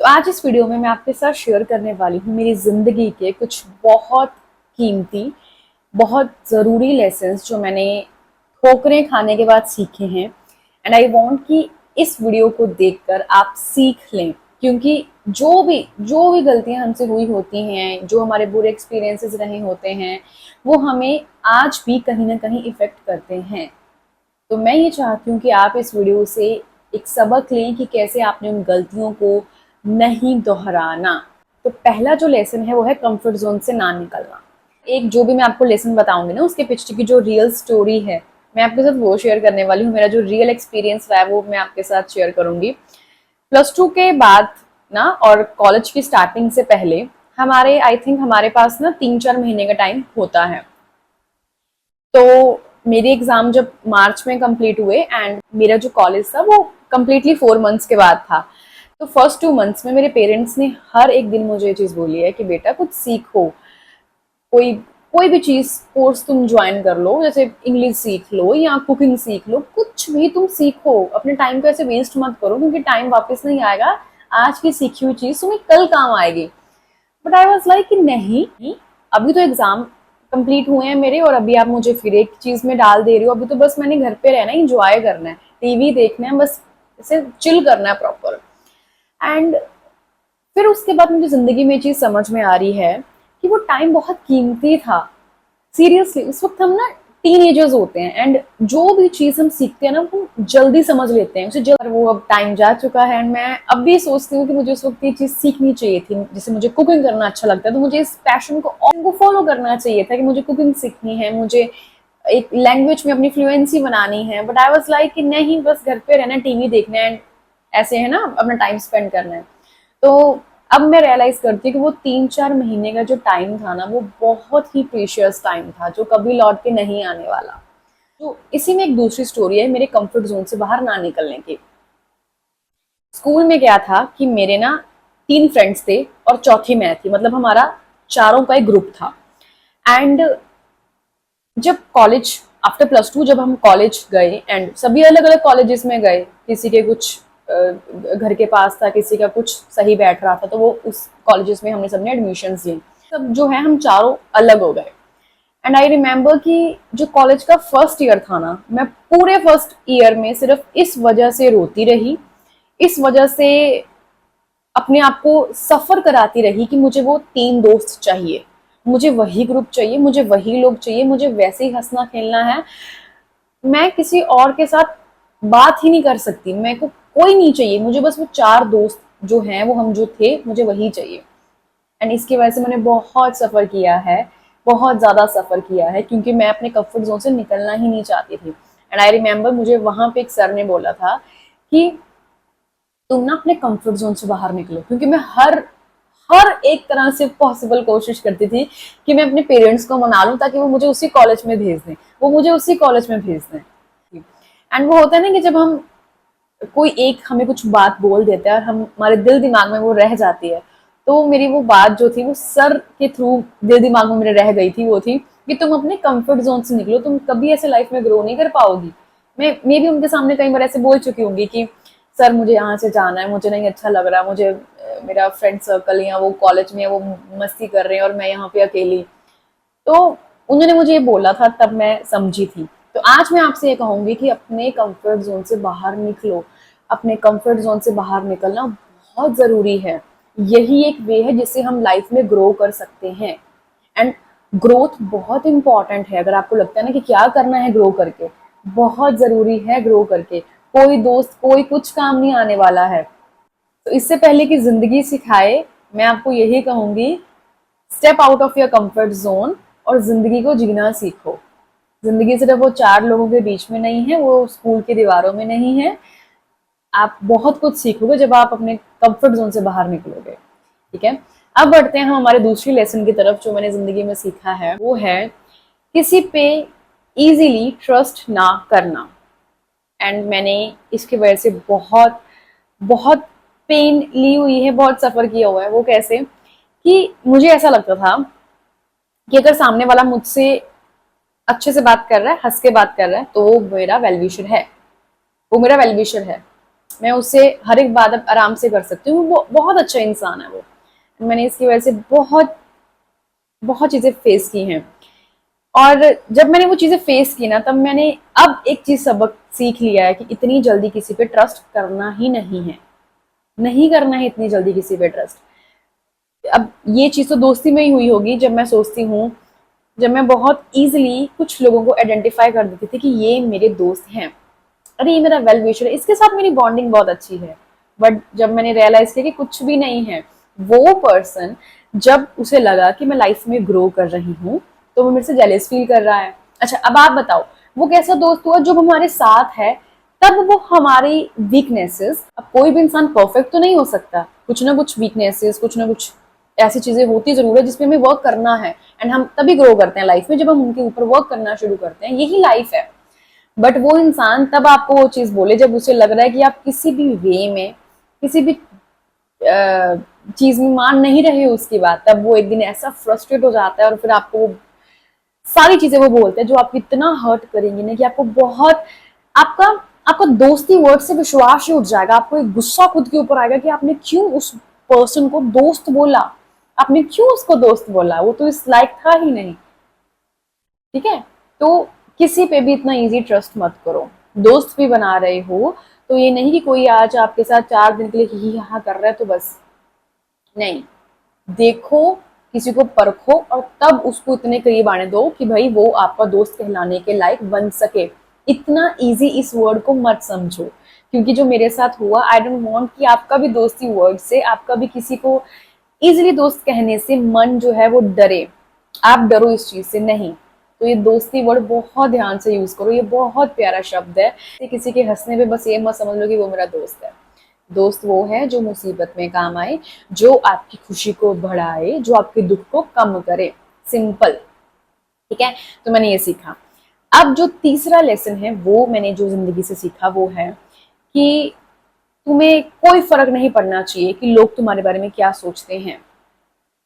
तो आज इस वीडियो में मैं आपके साथ शेयर करने वाली हूँ मेरी ज़िंदगी के कुछ बहुत कीमती, बहुत ज़रूरी लेसन्स जो मैंने ठोकरें खाने के बाद सीखे हैं। एंड आई वांट कि इस वीडियो को देखकर आप सीख लें, क्योंकि जो भी गलतियां हमसे हुई होती हैं, जो हमारे बुरे एक्सपीरियंसेस रहे होते हैं, वो हमें आज भी कहीं ना कहीं इफ़ेक्ट करते हैं। तो मैं ये चाहती हूँ कि आप इस वीडियो से एक सबक लें कि कैसे आपने उन गलतियों को नहीं दोहराना। तो पहला जो लेसन है वो है कंफर्ट जोन से ना निकलना। एक जो भी मैं आपको लेसन बताऊंगी ना, उसके पीछे की जो रियल स्टोरी है मैं आपके साथ वो शेयर करने वाली हूँ। मेरा जो रियल एक्सपीरियंस रहा है वो मैं आपके साथ शेयर करूंगी। +2 के बाद ना, और कॉलेज की स्टार्टिंग से पहले आई थिंक हमारे पास ना 3-4 महीने का टाइम होता है। तो मेरे एग्जाम जब मार्च में कंप्लीट हुए एंड मेरा जो कॉलेज था वो कम्प्लीटली 4 मंथ्स के बाद था। तो फर्स्ट 2 मंथ्स में मेरे पेरेंट्स ने हर एक दिन मुझे ये चीज़ बोली है कि बेटा कुछ सीखो, कोई कोई भी चीज़ कोर्स तुम ज्वाइन कर लो, जैसे इंग्लिश सीख लो या कुकिंग सीख लो, कुछ भी तुम सीखो, अपने टाइम को ऐसे वेस्ट मत करो, क्योंकि टाइम वापस नहीं आएगा। आज की सीखी हुई चीज़ तुम्हें कल काम आएगी। बट आई वॉज लाइक कि नहीं, अभी तो एग्जाम कंप्लीट हुए हैं मेरे और अभी आप मुझे फिर एक चीज में डाल दे रही हो। अभी तो बस मैंने घर पे रहना है, इंजॉय करना है, टीवी देखना है, बस इसे चिल करना है प्रॉपर। एंड फिर उसके बाद मुझे जिंदगी में चीज समझ में आ रही है कि वो टाइम बहुत कीमती था। सीरियसली उस वक्त हम ना टीनेजर्स होते हैं एंड जो भी चीज हम सीखते हैं ना वो जल्दी समझ लेते हैं उसे जल्द। वो अब टाइम जा चुका है एंड मैं अब भी सोचती हूँ कि मुझे उस वक्त ये चीज सीखनी चाहिए थी। जैसे मुझे कुकिंग करना अच्छा लगता है तो मुझे इस पैशन को फॉलो करना चाहिए था कि मुझे कुकिंग सीखनी है, मुझे एक लैंग्वेज में अपनी फ्लुएंसी बनानी है। बट आई वॉज लाइक कि नहीं, बस घर पे रहना, टीवी देखना है, ऐसे है ना, अपना टाइम स्पेंड करना है। तो अब मैं रियलाइज करती हूँ कि वो 3-4 महीने का जो टाइम था ना वो बहुत ही प्रीशियस टाइम था, जो कभी लौट के नहीं आने वाला। तो इसी में एक दूसरी स्टोरी है मेरे कंफर्ट जोन से बाहर ना निकलने की। स्कूल में क्या था कि मेरे ना 3 फ्रेंड्स थे और चौथी मैं थी, मतलब हमारा चारों का एक ग्रुप था। एंड जब कॉलेज, आफ्टर +2 जब हम कॉलेज गए एंड सभी अलग अलग कॉलेजेस में गए, किसी के कुछ घर के पास था, किसी का कुछ सही बैठ रहा था, तो वो उस कॉलेजेस में हमने सबने एडमिशन लिए। सब जो है हम चारों अलग हो गए। एंड आई रिमेम्बर कि जो कॉलेज का फर्स्ट ईयर था ना, मैं पूरे फर्स्ट ईयर में सिर्फ इस वजह से रोती रही, इस वजह से अपने आप को सफर कराती रही कि मुझे वो 3 दोस्त चाहिए, मुझे वही ग्रुप चाहिए, मुझे वही लोग चाहिए, मुझे वैसे ही हंसना खेलना है। मैं किसी और के साथ बात ही नहीं कर सकती, मेरे को कोई नहीं चाहिए, मुझे बस वो 4 दोस्त जो हैं, वो हम जो थे, मुझे वही चाहिए। एंड इसकी वजह से मैंने बहुत सफ़र किया है, बहुत ज़्यादा सफ़र किया है, क्योंकि मैं अपने कंफर्ट जोन से निकलना ही नहीं चाहती थी। एंड आई रिमेम्बर मुझे वहाँ पे एक सर ने बोला था कि तुम ना अपने कंफर्ट जोन से बाहर निकलो, क्योंकि मैं हर हर एक तरह से पॉसिबल कोशिश करती थी कि मैं अपने पेरेंट्स को मना लूं ताकि वो मुझे उसी कॉलेज में भेज दें, वो मुझे उसी कॉलेज में भेज दें। एंड वो होता है ना कि जब हम कोई एक हमें कुछ बात बोल देता है और हम हमारे दिल दिमाग में वो रह जाती है, तो मेरी वो बात जो थी वो सर के थ्रू दिल दिमाग में मेरे रह गई थी, वो थी कि तुम अपने कंफर्ट जोन से निकलो, तुम कभी ऐसे लाइफ में ग्रो नहीं कर पाओगी। मैं भी उनके सामने कई बार ऐसे बोल चुकी होंगी कि सर मुझे यहाँ से जाना है, मुझे नहीं अच्छा लग रहा, मुझे मेरा फ्रेंड सर्कल या वो कॉलेज में वो मस्ती कर रहे हैं और मैं यहाँ पे अकेली। तो उन्होंने मुझे ये बोला था, तब मैं समझी थी। तो आज मैं आपसे ये कहूंगी कि अपने कंफर्ट जोन से बाहर निकलो। अपने कंफर्ट जोन से बाहर निकलना बहुत जरूरी है। यही एक वे है जिससे हम लाइफ में ग्रो कर सकते हैं। एंड ग्रोथ बहुत इंपॉर्टेंट है। अगर आपको लगता है ना कि क्या करना है ग्रो करके, बहुत जरूरी है ग्रो करके। कोई दोस्त कोई कुछ काम नहीं आने वाला है। तो इससे पहले कि जिंदगी सिखाए, मैं आपको यही कहूंगी, step out of your comfort zone और जिंदगी को जीना सीखो। जिंदगी सिर्फ वो 4 लोगों के बीच में नहीं है, वो स्कूल की दीवारों में नहीं है। आप बहुत कुछ सीखोगे जब आप अपने कंफर्ट जोन से बाहर निकलोगे। ठीक है, अब बढ़ते हैं हम हमारे दूसरी लेसन की तरफ। जो मैंने जिंदगी में सीखा है वो है किसी पे इजीली ट्रस्ट ना करना। एंड मैंने इसकी वजह से बहुत बहुत पेन ली हुई है, बहुत सफर किया हुआ है। वो कैसे कि मुझे ऐसा लगता था कि अगर सामने वाला मुझसे अच्छे से बात कर रहा है, हंस के बात कर रहा है, तो वो मेरा वेल विशर है, वो मेरा वेल विशर है। मैं उससे हर एक बात अब आराम से कर सकती हूँ। वो बहुत अच्छा इंसान है वो। मैंने इसकी वजह से बहुत बहुत चीजें फेस की हैं। और जब मैंने वो चीजें फेस की ना, तब मैंने अब एक चीज सबक सीख लिया है कि इतनी जल्दी किसी पे ट्रस्ट करना ही नहीं है, नहीं करना है इतनी जल्दी किसी पे ट्रस्ट। अब ये चीज तो दोस्ती में ही हुई होगी, जब मैं सोचती हूँ, जब मैं बहुत इजीली कुछ लोगों को आइडेंटिफाई कर देती थी कि ये मेरे दोस्त हैं, अरे ये मेरा वेल विशर है, इसके साथ मेरी बॉन्डिंग बहुत अच्छी है। बट जब मैंने रियलाइज किया कि कुछ भी नहीं है, वो पर्सन जब उसे लगा कि मैं लाइफ में ग्रो कर रही हूँ, तो वो मेरे से जेलस फील कर रहा है। अच्छा, अब आप बताओ, वो कैसा दोस्त हुआ जो हमारे साथ है तब वो हमारी वीकनेसेस, अब कोई भी इंसान परफेक्ट तो नहीं हो सकता, कुछ ना कुछ वीकनेसेस, कुछ ना कुछ ऐसी चीजें होती जरूर है जिसपे हमें वर्क करना है। एंड हम तभी ग्रो करते हैं लाइफ में जब हम उनके ऊपर वर्क करना शुरू करते हैं, यही लाइफ है। बट वो इंसान तब आपको वो चीज बोले जब उसे लग रहा है कि आप किसी भी वे में, किसी भी चीज में मान नहीं रहे हो उसकी बात, तब वो एक दिन ऐसा फ्रस्ट्रेट हो जाता है और फिर आपको वो सारी चीजें वो बोलते हैं जो आपको इतना हर्ट करेंगी ना कि आपको बहुत, आपका आपका दोस्ती वर्ड से विश्वास ही उठ जाएगा। आपको एक गुस्सा खुद के ऊपर आएगा कि आपने क्यों उस पर्सन को दोस्त बोला, आपने क्यों उसको दोस्त बोला, वो तो इस लायक था ही नहीं। ठीक है, तो किसी पे भी इतना इजी ट्रस्ट मत करो। दोस्त भी बना रहे हो तो ये नहीं कि कोई आज आपके साथ 4 दिन के लिए ही हाँ कर रहा है तो बस, नहीं, देखो, किसी को परखो और तब उसको इतने करीब आने दो कि भाई वो आपका दोस्त कहलाने के लायक बन सके। इतना इजी इस वर्ड को मत समझो, क्योंकि जो मेरे साथ हुआ, आई डोंट वांट कि आपका भी दोस्ती वर्ड से, आपका भी किसी को इजिली दोस्त कहने से मन जो है वो डरे, आप डरो इस चीज से नहीं। तो ये दोस्ती वर्ड बहुत ध्यान से यूज करो, ये बहुत प्यारा शब्द है। किसी के हंसने पे बस ये मत समझ लो कि वो मेरा दोस्त है। दोस्त वो है जो मुसीबत में काम आए, जो आपकी खुशी को बढ़ाए, जो आपके दुख को कम करे, सिंपल। ठीक है, तो मैंने ये सीखा। अब जो तीसरा लेसन है वो मैंने जो जिंदगी से सीखा वो है कि तुम्हें कोई फर्क नहीं पड़ना चाहिए कि लोग तुम्हारे बारे में क्या सोचते हैं।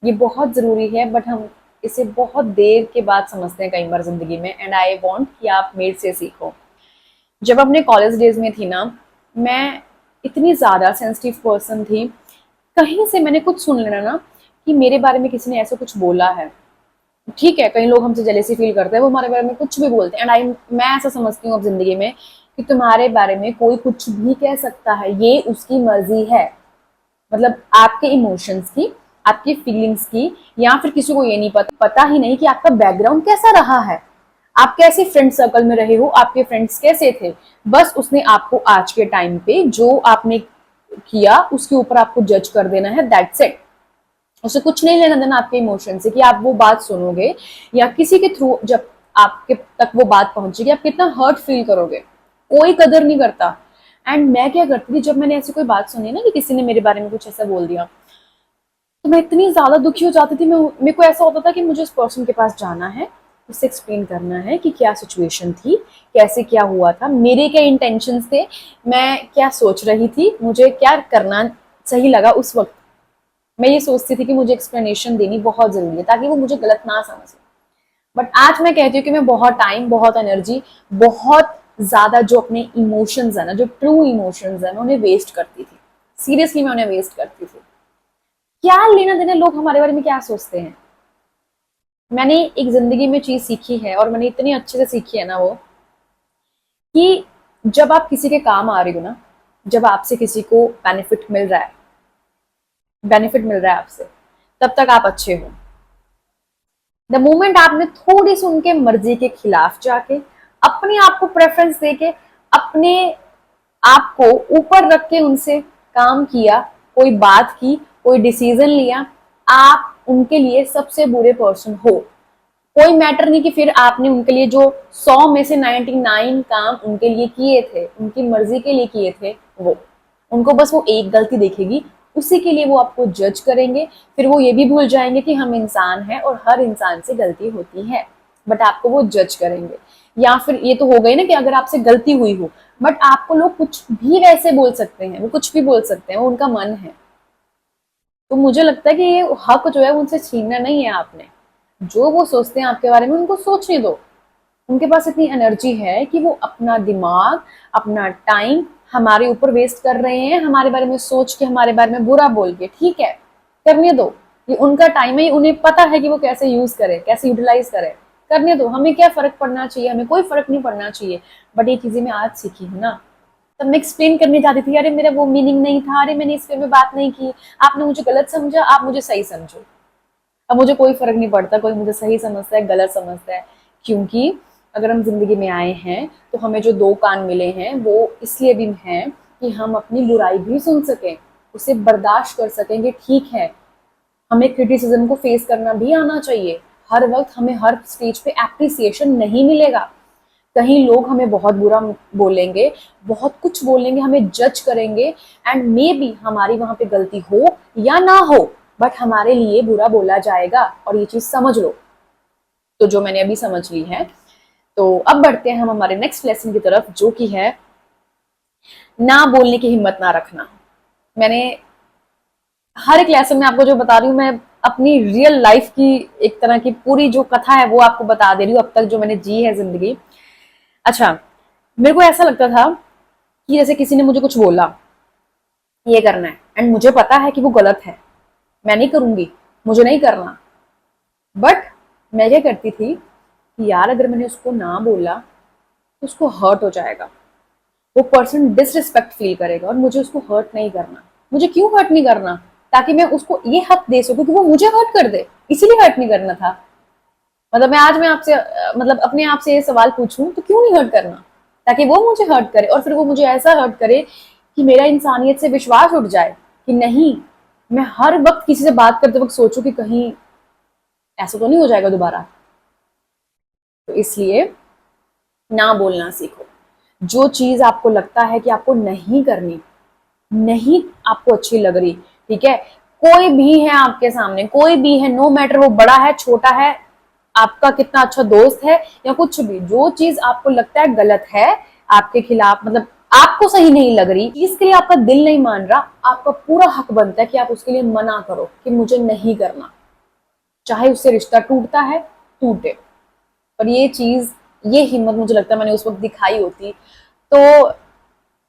ये बहुत जरूरी है, बट हम इसे बहुत देर के बाद समझते हैं कई बार जिंदगी में। एंड आई वांट कि आप मेरे से सीखो। जब अपने कॉलेज डेज में थी ना, मैं इतनी ज्यादा सेंसिटिव पर्सन थी, कहीं से मैंने कुछ सुन लेना ना कि मेरे बारे में किसी ने ऐसा कुछ बोला है, ठीक है, कई लोग हमसे जेलेसी फील करते हैं, वो हमारे बारे में कुछ भी बोलते हैं, एंड आई, मैं ऐसा समझती हूँ अब जिंदगी में कि तुम्हारे बारे में कोई कुछ भी कह सकता है, ये उसकी मर्जी है। मतलब आपके इमोशंस की, आपकी फीलिंग्स की, या फिर किसी को ये नहीं पता ही नहीं कि आपका बैकग्राउंड कैसा रहा है, आप कैसे फ्रेंड सर्कल में रहे हो, आपके फ्रेंड्स कैसे थे। बस उसने आपको आज के टाइम पे जो आपने किया उसके ऊपर आपको जज कर देना है, दैट्स इट। उसे कुछ नहीं लेना देना आपके इमोशन से कि आप वो बात सुनोगे या किसी के थ्रू जब आपके तक वो बात पहुंचेगी आप कितना हर्ट फील करोगे, कोई कदर नहीं करता। एंड मैं क्या करती थी, जब मैंने ऐसी कोई बात सुनी ना कि किसी ने मेरे बारे में कुछ ऐसा बोल दिया, तो मैं इतनी ज्यादा दुखी हो जाती थी। मेरे को ऐसा होता था कि मुझे उस पर्सन के पास जाना है, उससे एक्सप्लेन करना है कि क्या सिचुएशन थी, कैसे क्या हुआ था, मेरे क्या इंटेंशंस थे, मैं क्या सोच रही थी, मुझे क्या करना सही लगा उस वक्त। मैं ये सोचती थी कि मुझे एक्सप्लेनेशन देनी बहुत जरूरी है ताकि वो मुझे गलत ना समझे। बट आज मैं कहती हूँ कि मैं बहुत टाइम, बहुत एनर्जी, बहुत ज्यादा जो अपने इमोशंस है ना, जो ट्रू इमोशंस है, मैं उन्हें वेस्ट करती थी। सीरियसली मैं उन्हें वेस्ट करती थी। क्या लेना देना लोग हमारे बारे में क्या सोचते हैं। मैंने एक जिंदगी में चीज सीखी है और मैंने इतनी अच्छे से सीखी है ना वो, कि जब आप किसी के काम आ रही हो ना, जब आपसे किसी को बेनिफिट मिल रहा है, बेनिफिट मिल रहा है आपसे, तब तक आप अच्छे हो। द मोमेंट आपने थोड़ी सी उनके मर्जी के खिलाफ जाके, अपने आप को प्रेफरेंस देके, अपने आप को ऊपर रख के उनसे काम किया, कोई बात की, कोई डिसीजन लिया, आप उनके लिए सबसे बुरे पर्सन हो। कोई मैटर नहीं कि फिर आपने उनके लिए जो 100 में से 99 काम उनके लिए किए थे, उनकी मर्जी के लिए किए थे, वो उनको बस वो एक गलती देखेगी, उसी के लिए वो आपको जज करेंगे। फिर वो ये भी भूल जाएंगे कि हम इंसान हैं और हर इंसान से गलती होती है, बट आपको वो जज करेंगे। या फिर ये तो हो गई ना कि अगर आपसे गलती हुई हो, बट आपको लोग कुछ भी वैसे बोल सकते हैं, वो कुछ भी बोल सकते हैं, वो उनका मन है। तो मुझे लगता है कि ये हक जो है उनसे छीनना नहीं है आपने। जो वो सोचते हैं आपके बारे में उनको सोचने दो। उनके पास इतनी एनर्जी है कि वो अपना दिमाग, अपना टाइम हमारे ऊपर वेस्ट कर रहे हैं, हमारे बारे में सोच के, हमारे बारे में बुरा बोल के, ठीक है, करने दो, ये उनका टाइम है, उन्हें पता है कि वो कैसे यूज करे, कैसे यूटिलाइज करे, करने दो, हमें क्या फर्क पड़ना चाहिए, हमें कोई फर्क नहीं पड़ना चाहिए। बट ये चीजें मैं आज सीखी हूँ ना, तब मैं एक्सप्लेन करने जाती थी, अरे मेरा वो मीनिंग नहीं था, अरे मैंने इस वे में बात नहीं की, आपने मुझे गलत समझा, आप मुझे सही समझो। अब मुझे कोई फर्क नहीं पड़ता, कोई मुझे सही समझता है, गलत समझता है, क्योंकि अगर हम जिंदगी में आए हैं तो हमें जो दो कान मिले हैं वो इसलिए भी हैं कि हम अपनी बुराई भी सुन सकें, उसे बर्दाश्त कर सकेंगे, ठीक है, हमें क्रिटिसिज्म को फेस करना भी आना चाहिए। हर वक्त हमें हर स्टेज पे एप्रिसिएशन नहीं मिलेगा, कहीं लोग हमें बहुत बुरा बोलेंगे, बहुत कुछ बोलेंगे, हमें जज करेंगे, एंड मे बी हमारी वहां पे गलती हो या ना हो, बट हमारे लिए बुरा बोला जाएगा, और ये चीज समझ लो। तो जो मैंने अभी समझ ली है, तो अब बढ़ते हैं हम हमारे नेक्स्ट लेसन की तरफ, जो कि है ना बोलने की हिम्मत ना रखना। मैंने हर एक लेसन में आपको जो बता रही हूँ, मैं अपनी रियल लाइफ की एक तरह की पूरी जो कथा है वो आपको बता दे रही हूँ, अब तक जो मैंने जी है जिंदगी। अच्छा, मेरे को ऐसा लगता था कि जैसे किसी ने मुझे कुछ बोला, ये करना है, एंड मुझे पता है कि वो गलत है, मैं नहीं करूंगी, मुझे नहीं करना, बट मैं क्या करती थी कि यार अगर मैंने उसको ना बोला तो उसको हर्ट हो जाएगा, वो पर्सन डिसरिस्पेक्ट फील करेगा, और मुझे उसको हर्ट नहीं करना। मुझे क्यों हर्ट नहीं करना? ताकि मैं उसको ये हक दे सकूं कि वो मुझे हर्ट कर दे, इसीलिए हर्ट नहीं करना था। मतलब मैं आपसे मतलब अपने आप से ये सवाल पूछूं तो क्यों नहीं हर्ट करना, ताकि वो मुझे हर्ट करे, और फिर वो मुझे ऐसा हर्ट करे कि मेरा इंसानियत से विश्वास उठ जाए कि नहीं, मैं हर वक्त किसी से बात करते वक्त सोचूं कि कहीं ऐसा तो नहीं हो जाएगा दोबारा। तो इसलिए ना बोलना सीखो। जो चीज आपको लगता है कि आपको नहीं करनी, नहीं आपको अच्छी लग रही, ठीक है, कोई भी है आपके सामने, कोई भी है, नो मैटर वो बड़ा है, छोटा है, आपका कितना अच्छा दोस्त है या कुछ भी, जो चीज आपको लगता है गलत है, आपके खिलाफ, मतलब आपको सही नहीं लग रही, इसके लिए आपका दिल नहीं मान रहा, आपका पूरा हक बनता है कि आप उसके लिए मना करो कि मुझे नहीं करना, चाहे उससे रिश्ता टूटता है टूटे। और ये चीज, ये हिम्मत मुझे लगता है मैंने उस वक्त दिखाई होती तो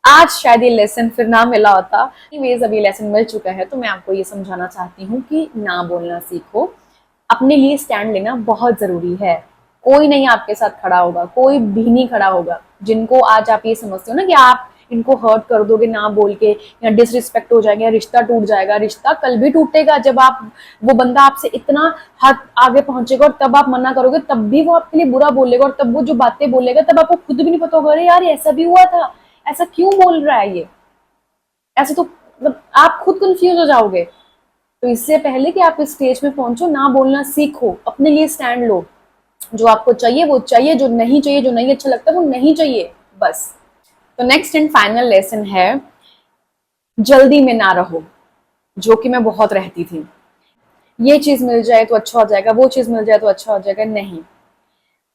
आज शायद ये लेसन फिर ना मिला होता। एनीवेज अब ये लेसन मिल चुका है, तो मैं आपको ये समझाना चाहती हूँ कि ना बोलना सीखो, अपने लिए स्टैंड लेना बहुत जरूरी है। कोई नहीं आपके साथ खड़ा होगा, कोई भी नहीं खड़ा होगा। जिनको आज आप ये समझते हो ना कि आप इनको हर्ट कर दोगे ना बोल के, या डिसरिस्पेक्ट हो जाएगा, या रिश्ता टूट जाएगा, रिश्ता कल भी टूटेगा जब आप, वो बंदा आपसे इतना हद आगे पहुंचेगा और तब आप मना करोगे, तब भी वो आपके लिए बुरा बोलेगा, और तब वो जो बातें बोलेगा तब आपको खुद भी नहीं पता होगा, अरे यार ऐसा भी हुआ था, ऐसा क्यों बोल रहा है ये, ऐसे तो मतलब आप खुद कंफ्यूज हो जाओगे। तो इससे पहले कि आप इस स्टेज में पहुंचो, ना बोलना सीखो, अपने लिए स्टैंड लो, जो आपको चाहिए वो चाहिए, जो नहीं चाहिए, जो नहीं अच्छा लगता वो नहीं चाहिए, बस। तो नेक्स्ट एंड फाइनल लेसन है, जल्दी में ना रहो, जो कि मैं बहुत रहती थी। ये चीज मिल जाए तो अच्छा हो जाएगा, वो चीज मिल जाए तो अच्छा हो जाएगा, नहीं।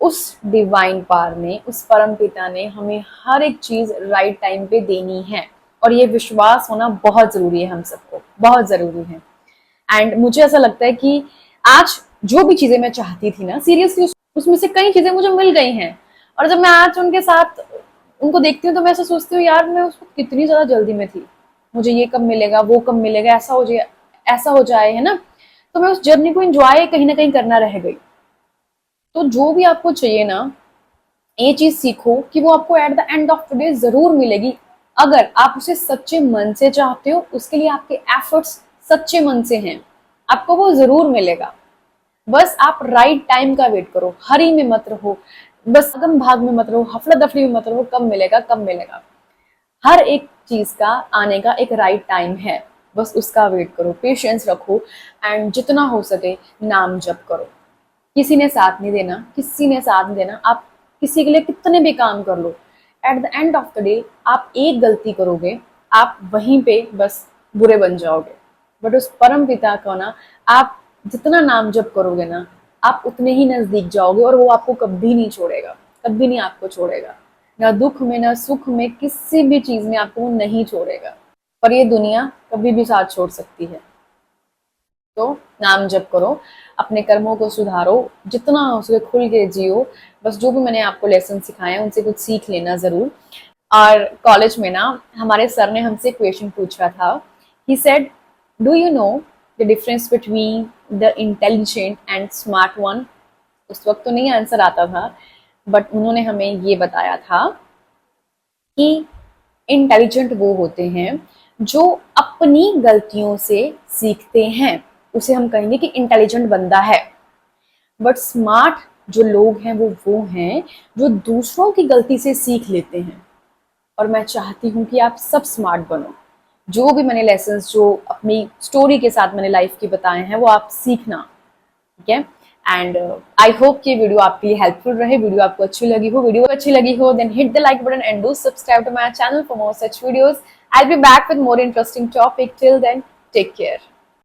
उस डिवाइन पावर ने, उस परम पिता ने हमें हर एक चीज राइट टाइम पे देनी है, और ये विश्वास होना बहुत जरूरी है, हम सबको बहुत जरूरी है। एंड मुझे ऐसा लगता है कि आज जो भी चीजें मैं चाहती थी ना, सीरियसली उसमें से कई चीजें मुझे मिल गई हैं, और जब मैं आज उनके साथ उनको देखती हूँ तो मैं ऐसा सोचती हूँ, यार मैं उसको कितनी ज्यादा जल्दी में थी, मुझे ये कब मिलेगा, वो कब मिलेगा, ऐसा हो जाए, है ना। तो मैं उस जर्नी को एंजॉय कहीं ना कहीं करना रह गई। तो जो भी आपको चाहिए ना, ये चीज सीखो कि वो आपको eight the end of the day जरूर मिलेगी, अगर आप उसे सच्चे मन से चाहते हो, उसके लिए आपके एफर्ट्स सच्चे मन से हैं, आपको वो जरूर मिलेगा। बस आप राइट टाइम का वेट करो, हरी में मत रहो, बस अगम भाग में मत रहो, हफड़ा दफड़ी में मत रहो, कब मिलेगा कब मिलेगा। हर एक चीज का आने का एक राइट टाइम है, बस उसका वेट करो, पेशेंस रखो, एंड जितना हो सके नाम जप करो। किसी ने साथ नहीं देना, किसी ने साथ नहीं देना, आप किसी के लिए कितने भी काम कर लो, at the end of the day आप एक गलती करोगे, आप वहीं पे बस बुरे बन जाओगे। बट उस परम पिता को ना, आप जितना नाम जप करोगे ना, आप उतने ही नजदीक जाओगे, और वो आपको कभी नहीं छोड़ेगा, कभी नहीं आपको छोड़ेगा, ना दुख में ना सुख में, किसी भी चीज में आपको वो नहीं छोड़ेगा। पर ये दुनिया कभी भी साथ छोड़ सकती है। तो नाम जप करो, अपने कर्मों को सुधारो, जितना हो सके खुल के जियो, बस जो भी मैंने आपको लेसन सिखाए हैं उनसे कुछ सीख लेना जरूर। और कॉलेज में ना हमारे सर ने हमसे क्वेश्चन पूछा था. He said, do you know the difference between the intelligent and smart one. उस वक्त तो नहीं आंसर आता था, बट उन्होंने हमें ये बताया था कि इंटेलिजेंट वो होते हैं जो अपनी गलतियों से सीखते हैं, उसे हम कहेंगे कि इंटेलिजेंट बंदा है. बट स्मार्ट जो लोग हैं वो हैं जो दूसरों की गलती से सीख लेते हैं. और मैं चाहती हूँ कि आप सब स्मार्ट बनो. जो भी मैंने लेसन्स जो अपनी स्टोरी के साथ मैंने लाइफ की बताए हैं वो आप सीखना. ठीक है. एंड आई होप कि वीडियो आपके लिए हेल्पफुल रहे. वीडियो आपको अच्छी लगी हो, then hit the like button and do subscribe to my channel for more such videos. I will be back with more interesting topic. Till then, take care.